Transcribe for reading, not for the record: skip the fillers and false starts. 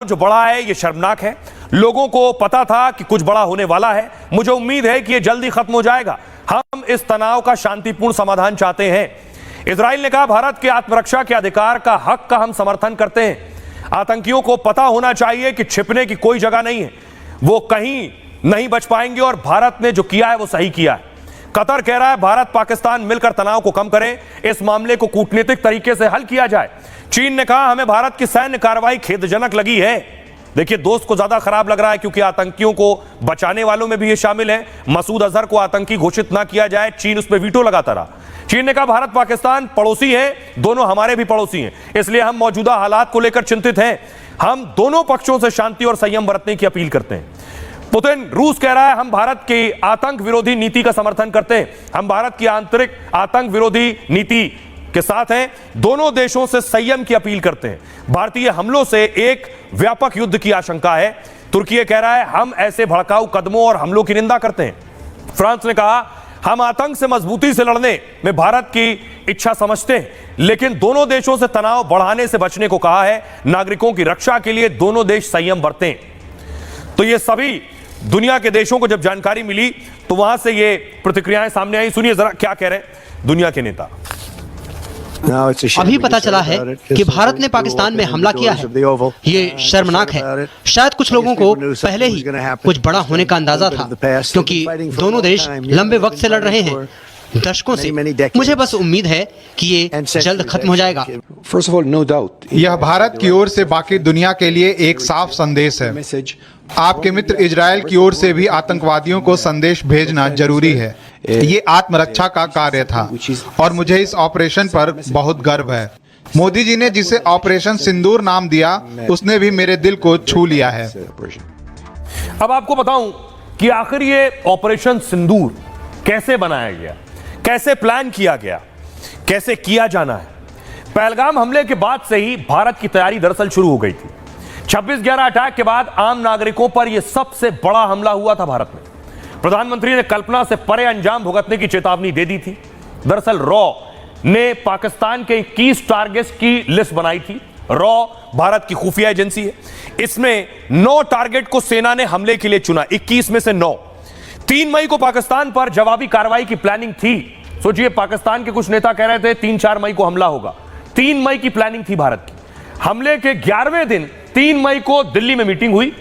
जो बढ़ा है ये शर्मनाक है। लोगों को पता था कि कुछ बड़ा होने वाला है। मुझे उम्मीद है कि ये जल्दी खत्म हो जाएगा। हम इस तनाव का शांतिपूर्ण समाधान चाहते हैं। इजराइल ने कहा, भारत के आत्मरक्षा के अधिकार का हक का हम समर्थन करते हैं। आतंकियों को पता होना चाहिए कि छिपने की कोई जगह नहीं है, वो कहीं नहीं बच पाएंगे और भारत ने जो किया है वो सही किया है। कतर कह रहा है भारत पाकिस्तान मिलकर तनाव को कम करें, इस मामले को कूटनीतिक तरीके से हल किया जाए। चीन ने कहा, हमें भारत की सैन्य कार्रवाई खेदजनक लगी है। देखिए, दोस्त को ज्यादा खराब लग रहा है क्योंकि आतंकियों को बचाने वालों में भी ये शामिल है। मसूद अजहर को आतंकी घोषित ना किया जाए, चीन उस पर वीटो लगाता रहा। चीन ने कहा, भारत पाकिस्तान पड़ोसी है, दोनों हमारे भी पड़ोसी हैं, इसलिए हम मौजूदा हालात को लेकर चिंतित हैं। हम दोनों पक्षों से शांति और संयम बरतने की अपील करते हैं। पुतिन, रूस कह रहा है, हम भारत की आतंक विरोधी नीति का समर्थन करते हैं। हम भारत की आंतरिक आतंक विरोधी नीति के साथ हैं। दोनों देशों से संयम की अपील करते हैं। भारतीय हमलों से एक व्यापक युद्ध की आशंका है। तुर्की कह रहा है, हम ऐसे भड़काऊ कदमों और हमलों की निंदा करते हैं। फ्रांस ने कहा, हम आतंक से मजबूती से लड़ने में भारत की इच्छा समझते हैं, लेकिन दोनों देशों से तनाव बढ़ाने से बचने को कहा है। नागरिकों की रक्षा के लिए दोनों देश संयम बरतें। तो ये सभी दुनिया के देशों को जब जानकारी मिली तो वहां से ये प्रतिक्रियाएं सामने आई। सुनिए जरा क्या कह रहे हैं दुनिया के नेता। अभी पता चला है कि भारत ने पाकिस्तान में हमला किया है। ये शर्मनाक है। शायद कुछ लोगों को पहले ही कुछ बड़ा होने का अंदाजा था, क्योंकि दोनों देश लंबे वक्त से लड़ रहे हैं, दशकों से। मुझे बस उम्मीद है कि ये जल्द खत्म हो जाएगा। यह भारत की ओर से बाकी दुनिया के लिए एक साफ संदेश है। आपके मित्र इजराइल की ओर से भी आतंकवादियों को संदेश भेजना जरूरी है। ये आत्मरक्षा का कार्य था और मुझे इस ऑपरेशन पर बहुत गर्व है। मोदी जी ने जिसे ऑपरेशन सिंदूर नाम दिया, उसने भी मेरे दिल को छू लिया है। अब आपको बताऊं कि आखिर ये ऑपरेशन सिंदूर कैसे बनाया गया, कैसे प्लान किया गया, कैसे किया जाना है। पहलगाम हमले के बाद से ही भारत की तैयारी दरअसल शुरू हो गई थी। 26/11 अटैक के बाद आम नागरिकों पर यह सबसे बड़ा हमला हुआ था भारत में। प्रधानमंत्री ने कल्पना से परे अंजाम भुगतने की चेतावनी दे दी थी। दरअसल रॉ ने पाकिस्तान के 21 टारगेट्स की लिस्ट बनाई थी। रॉ भारत की खुफिया एजेंसी है। इसमें 9 टारगेट को सेना ने हमले के लिए चुना, 21 में से 9। 3 मई को पाकिस्तान पर जवाबी कार्रवाई की प्लानिंग थी। सोचिए, पाकिस्तान के कुछ नेता कह रहे थे 3-4 मई को हमला होगा। 3 मई की प्लानिंग थी भारत की। हमले के 11वें दिन 3 मई को दिल्ली में मीटिंग हुई।